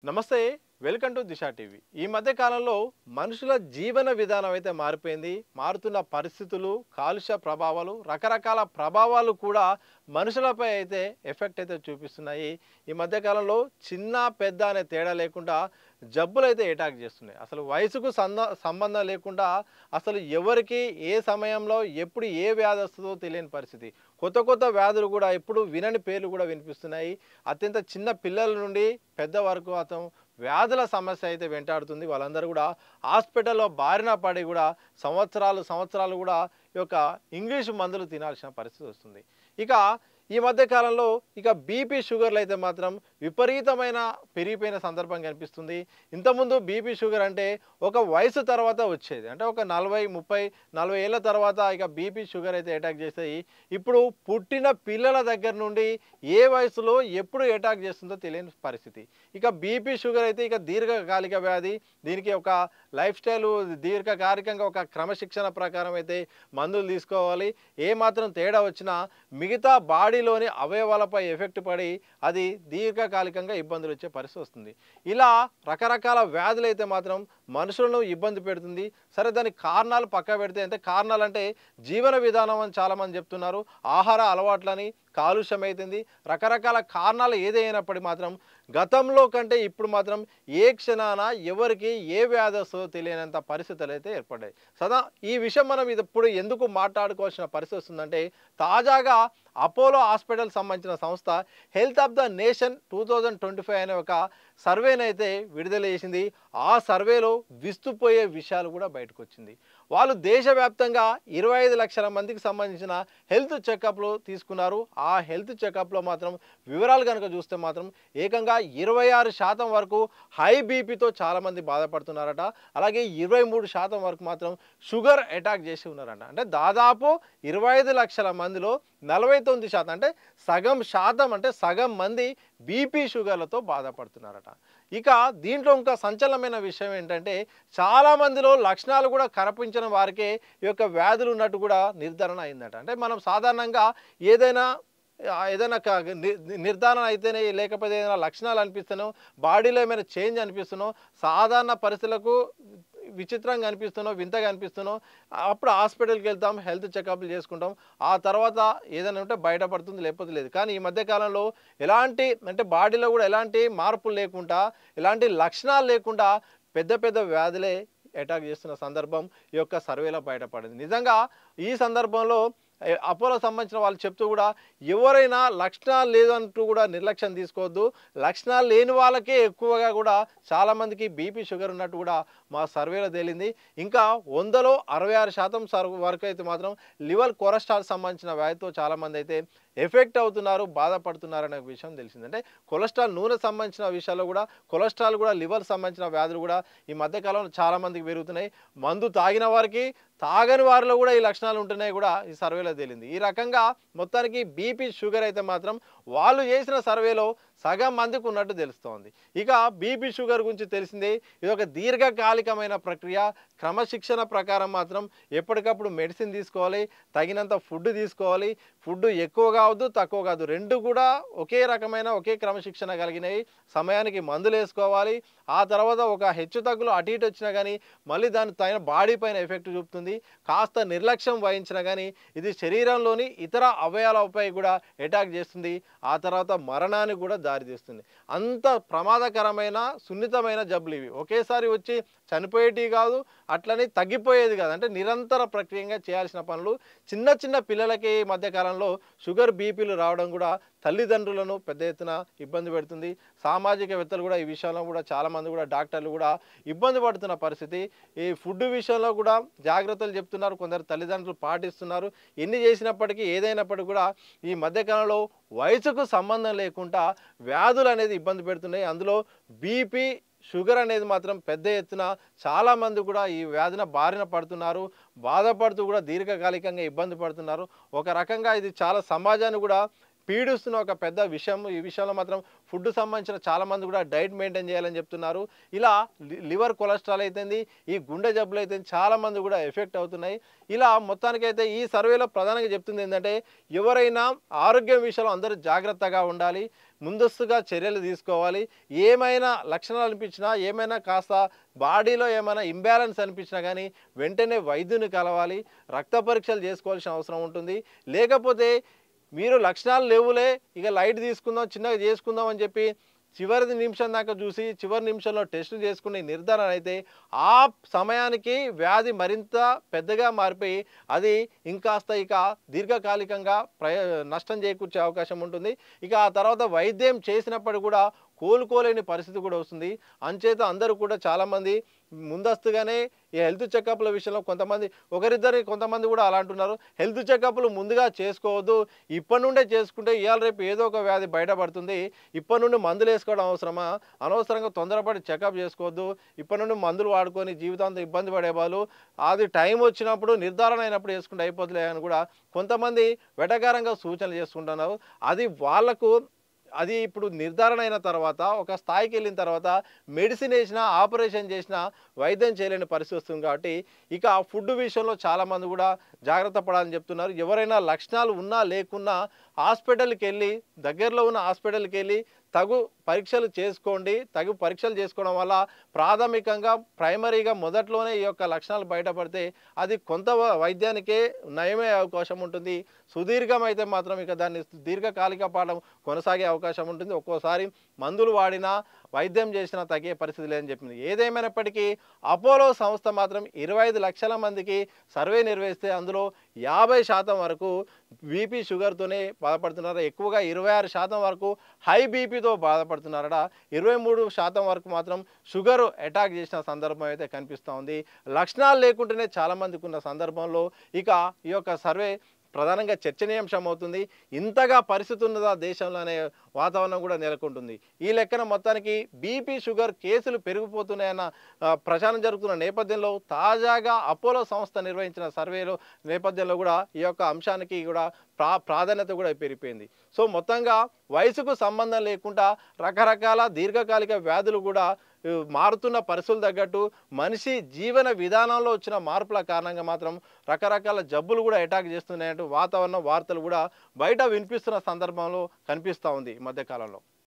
నమస్తే welcome to Disha TV ఈ మధ్య కాలంలో మనుషుల జీవన విధానం అయితే మారిపోయింది మారుతున్న పరిస్థితులు కాలుష్య ప్రభావాలు రకరకాల ప్రభావాలు కూడా మనుషులపై అయితే ఎఫెక్ట్ అయితే చూపిస్తున్నాయి ఈ మధ్య కాలంలో చిన్న పెద్ద అనే తేడా లేకుండా జబ్బులు అయితే అటాక్ చేస్తున్నాయి అసలు వయసుకు సంబంధం లేకుండా అసలు ఎవరికి ఏ సమయంలో ఎప్పుడు ఏ వ్యాధి వస్తుందో తెలియని పరిస్థితి కొత్త కొత్త వ్యాధులు కూడా ఎప్పుడు వినని పేర్లు కూడా వినిపిస్తున్నాయి అత్యంత చిన్న పిల్లల నుండి పెద్ద వరకు అతను వ్యాధుల సమస్య అయితే వెంటాడుతుంది వాళ్ళందరూ కూడా హాస్పిటల్లో బారిన పడి కూడా సంవత్సరాలు కూడా ఈ యొక్క ఇంగ్లీష్ మందులు తినాల్సిన పరిస్థితి వస్తుంది ఇక ఈ మధ్య కాలంలో ఇక బీపీ షుగర్లు అయితే మాత్రం విపరీతమైన పెరిగిపోయిన సందర్భం కనిపిస్తుంది ఇంతకుముందు బీపీ షుగర్ అంటే ఒక వయసు తర్వాత వచ్చేది అంటే ఒక 40 ఏళ్ళ తర్వాత ఇక బీపీ షుగర్ అయితే అటాక్ చేస్తాయి ఇప్పుడు పుట్టిన పిల్లల దగ్గర నుండి ఏ వయసులో ఎప్పుడు అటాక్ చేస్తుందో తెలియని పరిస్థితి ఇక బీపీ షుగర్ అయితే ఇక దీర్ఘకాలిక వ్యాధి దీనికి ఒక లైఫ్ స్టైల్ దీర్ఘకాలికంగా ఒక క్రమశిక్షణ ప్రకారం అయితే మందులు తీసుకోవాలి ఏమాత్రం తేడా వచ్చినా మిగతా బాడీలోని అవయవాలపై ఎఫెక్ట్ పడి అది దీర్ఘకాలికంగా ఇబ్బందులు వచ్చే పరిస్థితి వస్తుంది ఇలా రకరకాల వ్యాధులు అయితే మాత్రం మనుషులను ఇబ్బంది పెడుతుంది సరే దానికి కారణాలు పక్క పెడితే అంటే కారణాలు అంటే జీవన విధానం అని చాలామంది చెప్తున్నారు ఆహార అలవాట్లని కాలుష్యం అవుతుంది రకరకాల కారణాలు ఏదైనప్పటికీ మాత్రం గతంలో కంటే ఇప్పుడు మాత్రం ఏ క్షణాన ఎవరికి ఏ వ్యాధి వస్తుందో తెలియనంత పరిస్థితులు అయితే ఏర్పడ్డాయి సదా ఈ విషయం మనం ఇప్పుడు ఎందుకు మాట్లాడుకోవాల్సిన పరిస్థితి వస్తుందంటే తాజాగా అపోలో హాస్పిటల్ సంబంధించిన సంస్థ హెల్త్ ఆఫ్ ద నేషన్ 2025 అనే ఒక సర్వేని అయితే విడుదల చేసింది ఆ సర్వేలో విస్తుపోయే విషయాలు కూడా బయటకు వచ్చింది వాళ్ళు దేశవ్యాప్తంగా 25 లక్షల మందికి సంబంధించిన హెల్త్ చెకప్లు తీసుకున్నారు ఆ హెల్త్ చెకప్లో మాత్రం వివరాలు కనుక చూస్తే మాత్రం ఏకంగా 26% వరకు హై బీపీతో చాలామంది బాధపడుతున్నారట అలాగే 23% వరకు మాత్రం షుగర్ అటాక్ చేసి ఉన్నారట అంటే దాదాపు 25 లక్షల మందిలో 49% అంటే సగం మంది బీపీ షుగర్లతో బాధపడుతున్నారట ఇక దీంట్లో ఇంకా సంచలనమైన విషయం ఏంటంటే చాలామందిలో లక్షణాలు కూడా కనిపించిన వారికే ఈ యొక్క వ్యాధులు ఉన్నట్టు కూడా నిర్ధారణ అయిందట అంటే మనం సాధారణంగా ఏదైనా నిర్ధారణ అయితేనే లేకపోతే ఏదైనా లక్షణాలు అనిపిస్తున్నాం బాడీలో ఏమైనా చేంజ్ అనిపిస్తున్నాం సాధారణ పరిస్థితులకు విచిత్రంగా అనిపిస్తున్నాం వింతగా అనిపిస్తున్నాం అప్పుడు హాస్పిటల్కి వెళ్తాం హెల్త్ చెకప్లు చేసుకుంటాం ఆ తర్వాత ఏదైనా ఉంటే బయటపడుతుంది లేకపోతే లేదు కానీ ఈ మధ్యకాలంలో ఎలాంటి అంటే బాడీలో కూడా ఎలాంటి మార్పులు లేకుండా ఎలాంటి లక్షణాలు లేకుండా పెద్ద వ్యాధులే అటాక్ చేస్తున్న సందర్భం ఈ యొక్క సర్వేలో బయటపడింది నిజంగా ఈ సందర్భంలో అపోలో సంబంధించిన వాళ్ళు చెప్తూ కూడా ఎవరైనా లక్షణాలు లేదంటూ కూడా నిర్లక్ష్యం తీసుకోవద్దు లక్షణాలు లేని వాళ్ళకే ఎక్కువగా కూడా చాలామందికి బీపీ షుగర్ ఉన్నట్టు కూడా మా సర్వేలో తేలింది ఇంకా 100లో 66% వరకు అయితే మాత్రం లివర్ కొలెస్ట్రాల్ సంబంధించిన వ్యాధితో చాలామంది అయితే ఎఫెక్ట్ అవుతున్నారు బాధపడుతున్నారు అనే విషయం తెలిసింది అంటే కొలెస్ట్రాల్ నూనె సంబంధించిన విషయాల్లో కూడా కొలెస్ట్రాల్ కూడా లివర్ సంబంధించిన వ్యాధులు కూడా ఈ మధ్యకాలంలో చాలామందికి పెరుగుతున్నాయి మందు తాగిన వారికి తాగని వారిలో కూడా ఈ లక్షణాలు ఉంటున్నాయి కూడా ఈ సర్వేలో తేలింది ఈ రకంగా మొత్తానికి బీపీ షుగర్ అయితే మాత్రం వాళ్ళు చేసిన సర్వేలో సగం మందికి ఉన్నట్టు తెలుస్తోంది ఇక బీపీ షుగర్ గురించి తెలిసిందే ఇది ఒక దీర్ఘకాలికమైన ప్రక్రియ క్రమశిక్షణ ప్రకారం మాత్రం ఎప్పటికప్పుడు మెడిసిన్ తీసుకోవాలి తగినంత ఫుడ్ తీసుకోవాలి ఫుడ్ ఎక్కువ కావద్దు తక్కువ కాదు రెండు కూడా ఒకే రకమైన ఒకే క్రమశిక్షణ కలిగినవి సమయానికి మందులు వేసుకోవాలి ఆ తర్వాత ఒక హెచ్చు తగ్గులు అటు ఇటు వచ్చినా కానీ మళ్ళీ దాని తగిన బాడీ పైన ఎఫెక్ట్ చూపుతుంది కాస్త నిర్లక్ష్యం వహించినా కానీ ఇది శరీరంలోని ఇతర అవయవాలపై కూడా అటాక్ చేస్తుంది ఆ తర్వాత మరణానికి కూడా దారితీస్తుంది అంత ప్రమాదకరమైన సున్నితమైన జబ్బులు ఇవి ఒకేసారి వచ్చి చనిపోయేటివి కాదు అట్లని తగ్గిపోయేది కాదు అంటే నిరంతర ప్రక్రియగా చేయాల్సిన పనులు చిన్న పిల్లలకి ఈ మధ్యకాలంలో షుగర్ బీపీలు రావడం కూడా తల్లిదండ్రులను పెద్ద ఎత్తున ఇబ్బంది పెడుతుంది సామాజికవేత్తలు కూడా ఈ విషయంలో కూడా చాలామంది కూడా డాక్టర్లు కూడా ఇబ్బంది పడుతున్న పరిస్థితి ఈ ఫుడ్ విషయంలో కూడా జాగ్రత్తలు చెప్తున్నారు కొందరు తల్లిదండ్రులు పాటిస్తున్నారు ఎన్ని చేసినప్పటికీ ఏదైనప్పటికీ కూడా ఈ మధ్యకాలంలో వయసుకు సంబంధం లేకుండా వ్యాధులు అనేది ఇబ్బంది పెడుతున్నాయి అందులో బీపీ షుగర్ అనేది మాత్రం పెద్ద ఎత్తున చాలామంది కూడా ఈ వ్యాధిన బారిన పడుతున్నారు బాధపడుతూ కూడా దీర్ఘకాలికంగా ఇబ్బంది పడుతున్నారు ఒక రకంగా ఇది చాలా సమాజాన్ని కూడా పీడిస్తున్న ఒక పెద్ద విషయం ఈ విషయంలో మాత్రం ఫుడ్ సంబంధించిన చాలామంది కూడా డైట్ మెయింటైన్ చేయాలని చెప్తున్నారు ఇలా లివర్ కొలెస్ట్రాల్ అయితేంది ఈ గుండె జబ్బులు అయితే చాలామంది కూడా ఎఫెక్ట్ అవుతున్నాయి ఇలా మొత్తానికైతే ఈ సర్వేలో ప్రధానంగా చెప్తుంది ఏంటంటే ఎవరైనా ఆరోగ్యం విషయంలో అందరూ జాగ్రత్తగా ఉండాలి ముందస్తుగా చర్యలు తీసుకోవాలి. ఏమైనా లక్షణాలు అనిపించినా, ఏమైనా కాస్త బాడీలో ఏమైనా ఇంబ్యాలెన్స్ అనిపించినా కానీ వెంటనే వైద్యుని కలవాలి. రక్త పరీక్షలు చేసుకోవాల్సిన అవసరం ఉంటుంది. లేకపోతే మీరు లక్షణాలు లేవులే, ఇక లైట్ తీసుకుందాం, చిన్నగా చేసుకుందాం అని చెప్పి చివరి నిమిషం దాకా చూసి చివరి నిమిషంలో టెస్టులు చేసుకునే నిర్ధారణ అయితే ఆ సమయానికి వ్యాధి మరింత పెద్దగా మారిపోయి అది ఇక దీర్ఘకాలికంగా నష్టం చేకూర్చే అవకాశం ఉంటుంది. ఇక ఆ తర్వాత వైద్యం చేసినప్పుడు కూడా కోలుకోలేని పరిస్థితి కూడా వస్తుంది. అంచేత అందరూ కూడా చాలామంది ముందస్తుగానే ఈ హెల్త్ చెకప్ల విషయంలో కొంతమంది కూడా అలా అంటున్నారు. హెల్త్ చెకప్లు ముందుగా చేసుకోవద్దు, ఇప్పటి నుండే చేసుకుంటే ఇవాళ రేపు ఏదో ఒక వ్యాధి బయటపడుతుంది, ఇప్పటి నుండి మందులు వేసుకోవడం అవసరమా, అనవసరంగా తొందరపడి చెకప్ చేసుకోవద్దు, ఇప్పటి నుండి మందులు వాడుకొని జీవితాంతం ఇబ్బంది పడే వాళ్ళు అది టైం వచ్చినప్పుడు నిర్ధారణ అయినప్పుడు వేసుకుంటే అయిపోతులే అని కూడా కొంతమంది వెటకారంగా సూచనలు చేసుకుంటున్నారు. అది ఇప్పుడు నిర్ధారణ అయిన తర్వాత ఒక స్థాయికి వెళ్ళిన తర్వాత మెడిసిన్ వేసినా, ఆపరేషన్ చేసినా వైద్యం చేయలేని పరిస్థితి వస్తుంది. కాబట్టి ఇక ఫుడ్ విషయంలో చాలామంది కూడా జాగ్రత్త పడాలని చెప్తున్నారు. ఎవరైనా లక్షణాలు ఉన్నా లేకున్నా దగ్గరలో ఉన్న హాస్పిటల్కి వెళ్ళి తగు పరీక్షలు చేసుకోండి. తగు పరీక్షలు చేసుకోవడం వల్ల ప్రైమరీగా మొదట్లోనే ఈ యొక్క లక్షణాలు బయటపడితే అది కొంత వైద్యానికే నయమే అవకాశం ఉంటుంది. సుదీర్ఘమైతే మాత్రం ఇక దాన్ని దీర్ఘకాలిక పాఠం కొనసాగే అవకాశం ఉంటుంది. ఒక్కోసారి మందులు వాడినా, వైద్యం చేసినా తగ్గే పరిస్థితి లేదని చెప్పింది. ఏదేమైనప్పటికీ అపోలో సంస్థ మాత్రం 25 లక్షల మందికి సర్వే నిర్వహిస్తే అందులో 50% వరకు బీపీ షుగర్తోనే బాధపడుతున్నారు. ఎక్కువగా 26% వరకు హై బీపీతో బాధపడుతున్నారట. 23% వరకు మాత్రం షుగర్ అటాక్ చేసిన సందర్భం అయితే కనిపిస్తూ ఉంది. లక్షణాలు లేకుంటేనే చాలామందికి ఉన్న సందర్భంలో ఇక ఈ యొక్క సర్వే ప్రధానంగా చర్చనీయాంశం అవుతుంది. ఇంతగా పరిస్థితి ఉన్నదా దేశంలో అనే వాతావరణం కూడా నెలకొంటుంది. ఈ లెక్కన మొత్తానికి బీపీ షుగర్ కేసులు పెరిగిపోతున్నాయన్న ప్రచారం జరుగుతున్న నేపథ్యంలో తాజాగా అపోలో సంస్థ నిర్వహించిన సర్వేలో నేపథ్యంలో కూడా ఈ యొక్క అంశానికి కూడా ప్రాధాన్యత కూడా పెరిగిపోయింది. సో మొత్తంగా వయసుకు సంబంధం లేకుండా రకరకాల దీర్ఘకాలిక వ్యాధులు కూడా మారుతున్న పరిస్థితులు తగ్గట్టు మనిషి జీవన విధానంలో వచ్చిన మార్పుల కారణంగా మాత్రం రకరకాల జబ్బులు కూడా అటాక్ చేస్తున్నాయంటూ వాతావరణ వార్తలు కూడా బయట వినిపిస్తున్న సందర్భంలో కనిపిస్తూ ఉంది ఈ మధ్యకాలంలో.